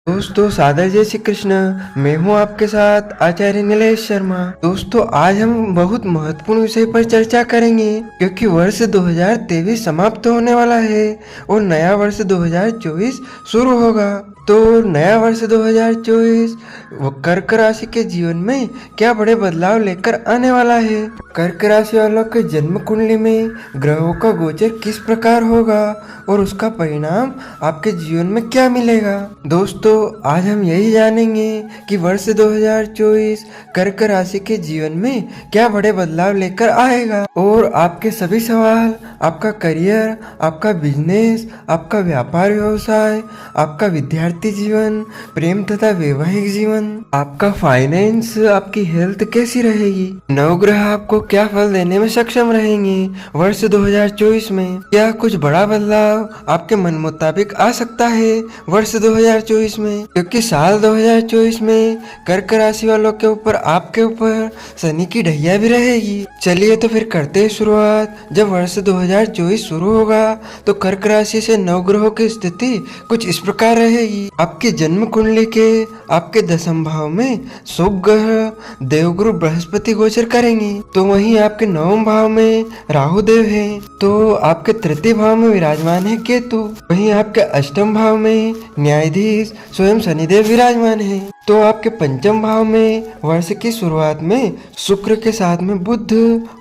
दोस्तों सादर जय श्री कृष्ण। मैं हूं आपके साथ आचार्य नीलेश शर्मा। दोस्तों आज हम बहुत महत्वपूर्ण विषय पर चर्चा करेंगे क्योंकि वर्ष 2023 समाप्त होने वाला है और नया वर्ष 2024 शुरू होगा। तो नया वर्ष 2024 वो कर्क राशि के जीवन में क्या बड़े बदलाव लेकर आने वाला है। कर्क राशि वालों के जन्म कुंडली में ग्रहों का गोचर किस प्रकार होगा और उसका परिणाम आपके जीवन में क्या मिलेगा। दोस्तों आज हम यही जानेंगे कि वर्ष 2024 कर्क राशि के जीवन में क्या बड़े बदलाव लेकर आएगा और आपके सभी सवाल, आपका करियर, आपका बिजनेस, आपका व्यापार व्यवसाय, आपका विद्यार्थी जीवन, प्रेम तथा वैवाहिक जीवन, आपका फाइनेंस, आपकी हेल्थ कैसी रहेगी, नवग्रह आपको क्या फल देने में सक्षम रहेंगे वर्ष 2024 में, क्या कुछ बड़ा बदलाव आपके मन मुताबिक आ सकता है वर्ष 2024 में, क्योंकि साल 2024 में कर्क राशि वालों के ऊपर, आपके ऊपर शनि की ढैया भी रहेगी। चलिए तो फिर करते हैं शुरुआत। जब वर्ष 2024 शुरू होगा तो कर्क राशि से नवग्रहों की स्थिति कुछ इस प्रकार रहेगी। आपके जन्म कुंडली के आपके दशम भाव में शुभ ग्रह देवगुरु बृहस्पति गोचर करेंगे, तो वहीं आपके नवम भाव में राहु देव है, तो आपके तृतीय भाव में विराजमान है केतु, वहीं आपके अष्टम भाव में न्यायाधीश स्वयं शनिदेव विराजमान है, तो आपके पंचम भाव में वर्ष की शुरुआत में शुक्र के साथ में बुध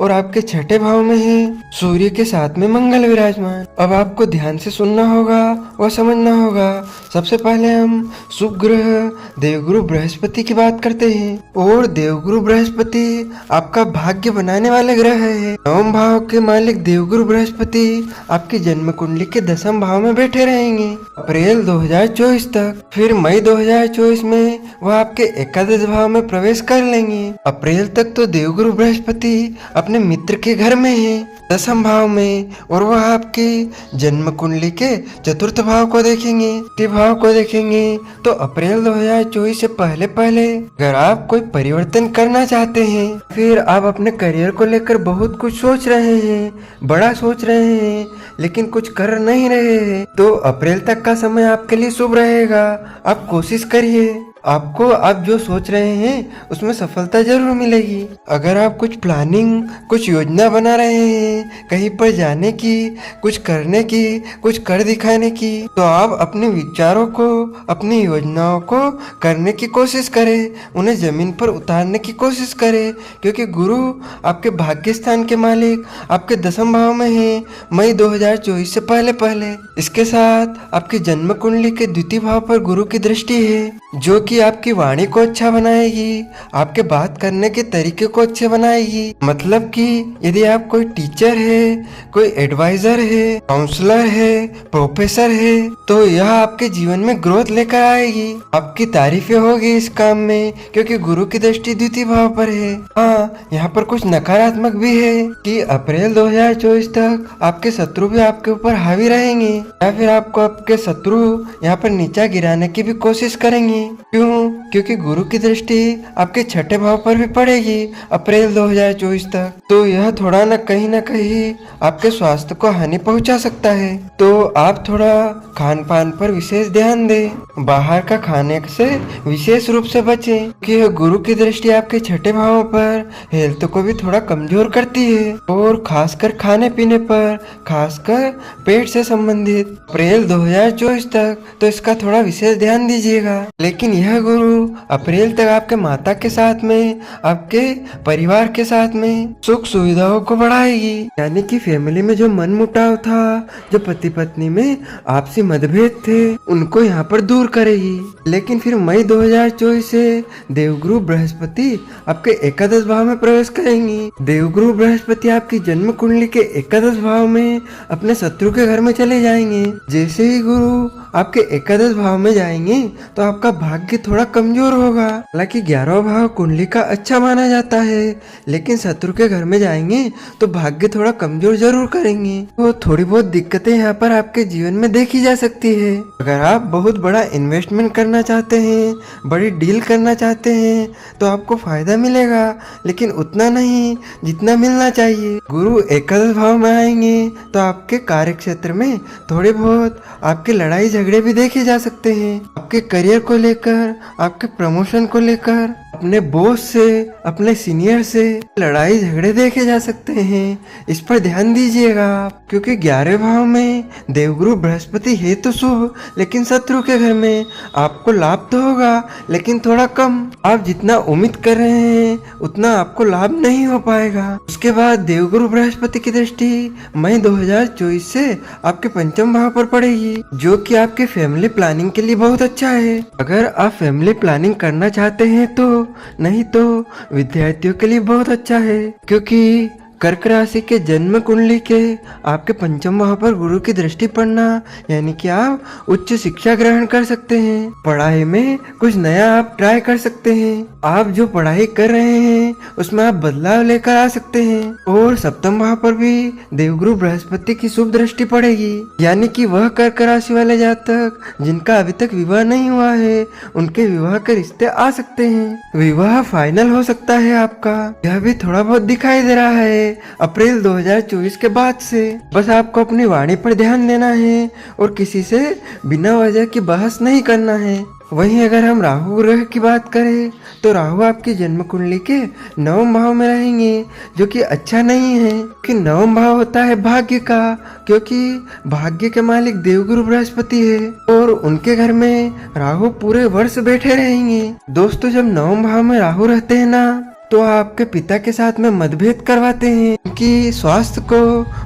और आपके छठे भाव में है सूर्य के साथ में मंगल विराजमान। अब आपको ध्यान से सुनना होगा और समझना होगा। सबसे पहले हम शुभ ग्रह देवगुरु बृहस्पति की बात करते हैं और देवगुरु बृहस्पति आपका भाग्य बनाने वाले ग्रह है। नवम भाव के मालिक देवगुरु बृहस्पति आपकी जन्म कुंडली के दशम भाव में बैठे रहेंगे अप्रैल 2024 तक। फिर मई 2024 में वह आपके एकादश भाव में प्रवेश कर लेंगे। अप्रैल तक तो देवगुरु बृहस्पति अपने मित्र के घर में है दशम भाव में, और वह आपके जन्म कुंडली के चतुर्थ भाव को देखेंगे, तृतीय भाव को देखेंगे। तो अप्रैल 2024 से पहले पहले अगर आप कोई परिवर्तन करना चाहते हैं, फिर आप अपने करियर को लेकर बहुत कुछ सोच रहे हैं, बड़ा सोच रहे हैं, लेकिन कुछ कर नहीं रहे हैं, तो अप्रैल तक का समय आपके लिए शुभ रहेगा। आप कोशिश करिए, आपको आप जो सोच रहे हैं उसमें सफलता जरूर मिलेगी। अगर आप कुछ प्लानिंग, कुछ योजना बना रहे हैं कहीं पर जाने की, कुछ करने की, कुछ कर दिखाने की, तो आप अपने विचारों को, अपनी योजनाओं को करने की कोशिश करें, उन्हें जमीन पर उतारने की कोशिश करें, क्योंकि गुरु आपके भाग्य स्थान के मालिक आपके दशम भाव में है मई 2024 से पहले पहले। इसके साथ आपकी जन्म कुंडली के द्वितीय भाव पर गुरु की दृष्टि है, जो कि आपकी वाणी को अच्छा बनाएगी, आपके बात करने के तरीके को अच्छे बनाएगी। मतलब कि यदि आप कोई टीचर है, कोई एडवाइजर है, काउंसलर है, प्रोफेसर है, तो यह आपके जीवन में ग्रोथ लेकर आएगी। आपकी तारीफें होगी इस काम में, क्योंकि गुरु की दृष्टि द्वितीय भाव पर है। हाँ, यहाँ पर कुछ नकारात्मक भी है कि अप्रैल 2024 तक आपके शत्रु भी आपके ऊपर हावी रहेंगे, या फिर आपको आपके शत्रु यहाँ पर नीचा गिराने की भी कोशिश करेंगे। क्यों? क्योंकि गुरु की दृष्टि आपके छठे भाव पर भी पड़ेगी अप्रैल 2024 तक, तो यह थोड़ा न कहीं आपके स्वास्थ्य को हानि पहुंचा सकता है। तो आप थोड़ा खान पान पर विशेष ध्यान दें, बाहर का खाने से विशेष रूप से बचें, कि गुरु की दृष्टि आपके छठे भाव पर हेल्थ को भी थोड़ा कमजोर करती है, और खासकर खाने पीने पर, खासकर पेट से संबंधित अप्रैल 2024 तक तो इसका थोड़ा विशेष ध्यान दीजिएगा। लेकिन यह गुरु अप्रैल तक आपके माता के साथ में, आपके परिवार के साथ में सुख सुविधाओं को बढ़ाएगी, यानी कि फैमिली में जो मन मुटाव था, जो पति पत्नी में आपसी मतभेद थे, उनको यहाँ पर दूर करेगी। लेकिन फिर मई 2024 से देवगुरु बृहस्पति आपके एकादश भाव में प्रवेश करेंगी। देवगुरु बृहस्पति आपकी जन्म कुंडली के एकादश भाव में अपने शत्रु के घर में चले जाएंगे। जैसे ही गुरु आपके एकादश भाव में जाएंगे तो आपका भाग्य थोड़ा कमजोर होगा। हालांकि 11वां भाव कुंडली का अच्छा माना जाता है, लेकिन शत्रु के घर में जाएंगे तो भाग्य थोड़ा कमजोर जरूर करेंगे। तो थोड़ी बहुत दिक्कतें यहाँ पर आपके जीवन में देखी जा सकती है। अगर आप बहुत बड़ा इन्वेस्टमेंट करना चाहते हैं, बड़ी डील करना चाहते हैं, तो आपको फायदा मिलेगा, लेकिन उतना नहीं जितना मिलना चाहिए। गुरु एकादश भाव में आएंगे तो आपके कार्य क्षेत्र में थोड़े बहुत आपके लड़ाई झगड़े भी देखे जा सकते हैं। आपके करियर को लेकर, आपके प्रमोशन को लेकर, अपने बॉस से, अपने सीनियर से लड़ाई झगड़े देखे जा सकते हैं। इस पर ध्यान दीजिएगा आप, क्योंकि 11वें भाव में देवगुरु बृहस्पति है तो शुभ, लेकिन शत्रु के घर में आपको लाभ तो होगा लेकिन थोड़ा कम। आप जितना उम्मीद कर रहे हैं उतना आपको लाभ नहीं हो पाएगा। उसके बाद देवगुरु बृहस्पति की दृष्टि मई 2024 से आपके पंचम भाव पर पड़ेगी, जो कि आपके फैमिली प्लानिंग के लिए बहुत अच्छा है। अगर आप फैमिली प्लानिंग करना चाहते हैं तो, नहीं तो विद्यार्थियों के लिए बहुत अच्छा है, क्योंकि कर्क राशि के जन्म कुंडली के आपके पंचम भाव पर गुरु की दृष्टि पड़ना यानी कि आप उच्च शिक्षा ग्रहण कर सकते हैं। पढ़ाई में कुछ नया आप ट्राई कर सकते हैं। आप जो पढ़ाई कर रहे हैं उसमें आप बदलाव लेकर आ सकते हैं। और सप्तम भाव पर भी देवगुरु बृहस्पति की शुभ दृष्टि पड़ेगी, यानी कि वह कर्क राशि वाले जातक जिनका अभी तक विवाह नहीं हुआ है उनके विवाह के रिश्ते आ सकते हैं। विवाह फाइनल हो सकता है आपका, यह भी थोड़ा बहुत दिखाई दे रहा है अप्रैल 2024 के बाद से। बस आपको अपनी वाणी पर ध्यान देना है और किसी से बिना वजह की बहस नहीं करना है। वहीं अगर हम राहु ग्रह की बात करें तो राहु आपकी जन्म कुंडली के नवम भाव में रहेंगे, जो कि अच्छा नहीं है कि नवम भाव होता है भाग्य का, क्योंकि भाग्य के मालिक देवगुरु बृहस्पति है और उनके घर में राहु पूरे वर्ष बैठे रहेंगे। दोस्तों, जब नवम भाव में राहु रहते हैं ना तो आपके पिता के साथ में मतभेद करवाते हैं, उनकी स्वास्थ्य को,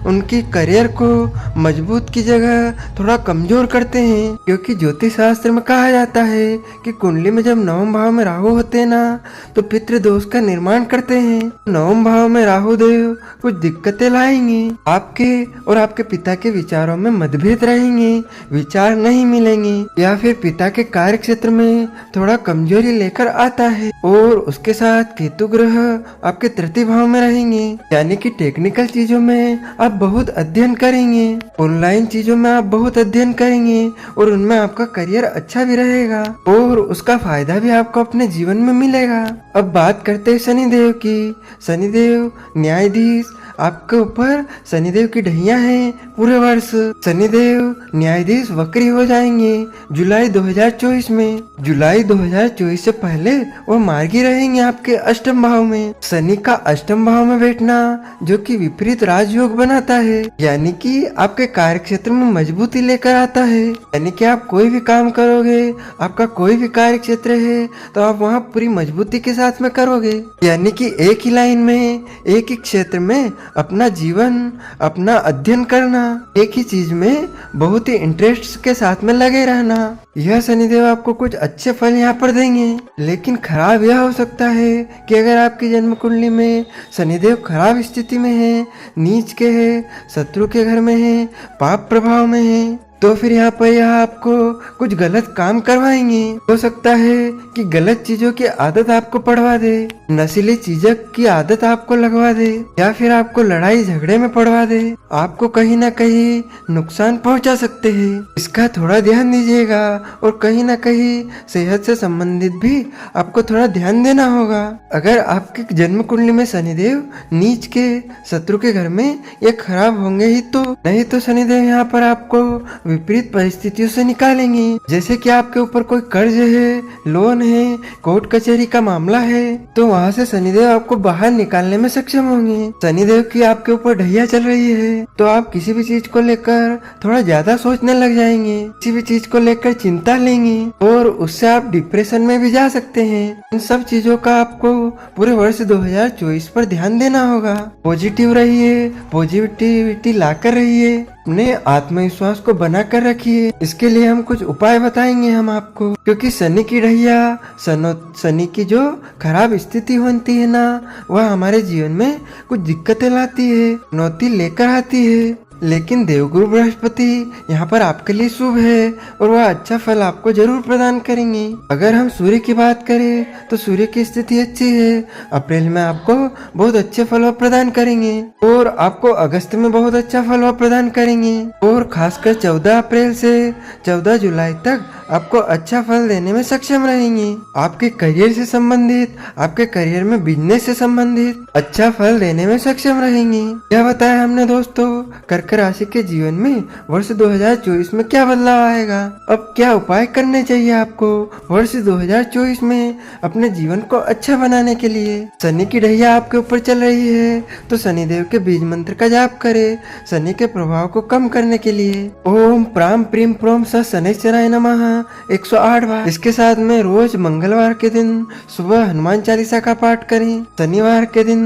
उनकी करियर को मजबूत की जगह थोड़ा कमजोर करते हैं। क्योंकि ज्योतिष शास्त्र में कहा जाता है कि कुंडली में जब नवम भाव में राहु होते हैं ना तो पितृ दोष का निर्माण करते हैं। नवम भाव में राहु देव कुछ दिक्कतें लाएंगे, आपके और आपके पिता के विचारों में मतभेद रहेंगे, विचार नहीं मिलेंगे, या फिर पिता के कार्य क्षेत्र में थोड़ा कमजोरी लेकर आता है। और उसके साथ केतु ग्रह आपके तृतीय भाव में रहेंगे, यानी कि टेक्निकल चीजों में आप बहुत अध्ययन करेंगे, ऑनलाइन चीजों में आप बहुत अध्ययन करेंगे और उनमें आपका करियर अच्छा भी रहेगा और उसका फायदा भी आपको अपने जीवन में मिलेगा। अब बात करते हैं शनिदेव की। शनिदेव न्यायाधीश, आपके ऊपर शनिदेव की ढैया हैं पूरे वर्ष। शनिदेव न्यायाधीश वक्री हो जाएंगे जुलाई 2024 में। जुलाई 2024 से पहले वो मार्गी रहेंगे आपके अष्टम भाव में। शनि का अष्टम भाव में बैठना जो कि विपरीत राजयोग बनाता है, यानी कि आपके कार्य क्षेत्र में मजबूती लेकर आता है। यानी कि आप कोई भी काम करोगे, आपका कोई भी कार्य क्षेत्र है तो आप वहाँ पूरी मजबूती के साथ में करोगे। यानी कि एक ही लाइन में, एक ही क्षेत्र में अपना जीवन, अपना अध्ययन करना, एक ही चीज में बहुत ही इंटरेस्ट के साथ में लगे रहना। यह शनिदेव आपको कुछ अच्छे फल यहाँ पर देंगे। लेकिन खराब यह हो सकता है कि अगर आपकी जन्म कुंडली में शनिदेव खराब स्थिति में है, नीच के है, शत्रु के घर में है, पाप प्रभाव में है, तो फिर यहाँ पर यह आपको कुछ गलत काम करवाएंगे। हो सकता है कि गलत चीजों की आदत आपको पड़वा दे, नशीली चीजों की आदत आपको लगवा दे, या फिर आपको लड़ाई झगड़े में पड़वा दे, आपको कहीं ना कहीं नुकसान पहुंचा सकते हैं। इसका थोड़ा ध्यान दीजिएगा और कहीं ना कहीं सेहत से संबंधित भी आपको थोड़ा ध्यान देना होगा। अगर आपके जन्म कुंडली में शनिदेव नीच के, शत्रु के घर में ये खराब होंगे ही तो, नहीं तो शनिदेव यहाँ पर आपको विपरीत परिस्थितियों से निकालेंगे। जैसे कि आपके ऊपर कोई कर्ज है, लोन है, कोर्ट कचहरी का मामला है, तो वहाँ से शनिदेव आपको बाहर निकालने में सक्षम होंगे। शनिदेव की आपके ऊपर ढैया चल रही है तो आप किसी भी चीज को लेकर थोड़ा ज्यादा सोचने लग जाएंगे, किसी भी चीज को लेकर चिंता लेंगे और उससे आप डिप्रेशन में भी जा सकते हैं। इन सब चीजों का आपको पूरे वर्ष 2024 पर ध्यान देना होगा। पॉजिटिव रहिए, पॉजिटिविटी लाकर रहिए, अपने आत्मविश्वास को बना कर रखिए। इसके लिए हम कुछ उपाय बताएंगे हम आपको, क्योंकि शनि की ढैया, शनि की जो खराब स्थिति होती है ना, वह हमारे जीवन में कुछ दिक्कतें लाती है, चुनौती लेकर आती है। लेकिन देवगुरु बृहस्पति यहाँ पर आपके लिए शुभ है और वह अच्छा फल आपको जरूर प्रदान करेंगे। अगर हम सूर्य की बात करें तो सूर्य की स्थिति अच्छी है, अप्रैल में आपको बहुत अच्छे फल प्रदान करेंगे और आपको अगस्त में बहुत अच्छा फल प्रदान करेंगे और खासकर 14 अप्रैल से 14 जुलाई तक आपको अच्छा फल देने में सक्षम रहेंगे। आपके करियर से संबंधित, आपके करियर में बिजनेस से संबंधित अच्छा फल देने में सक्षम रहेंगे। यह बताया हमने दोस्तों कर्क राशि के जीवन में वर्ष 2024 में क्या बदलाव आएगा। अब क्या उपाय करने चाहिए आपको वर्ष 2024 में अपने जीवन को अच्छा बनाने के लिए। शनि की ढैया आपके ऊपर चल रही है तो शनिदेव के बीज मंत्र का जाप करें शनि के प्रभाव को कम करने के लिए। ओम प्राम प्रीम प्रोम स शनैश्चराय नमः 108 बार। इसके साथ में रोज मंगलवार के दिन सुबह हनुमान चालीसा का पाठ करें। शनिवार के दिन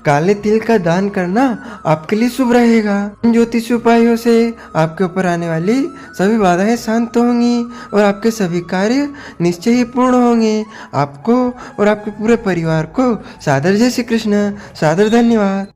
काले तिल का दान करना आपके लिए शुभ रहेगा। इन ज्योतिष उपायों से आपके ऊपर आने वाली सभी बाधाएं शांत होंगी और आपके सभी कार्य निश्चय ही पूर्ण होंगे। आपको और आपके पूरे परिवार को सादर जय श्री कृष्ण, सादर धन्यवाद।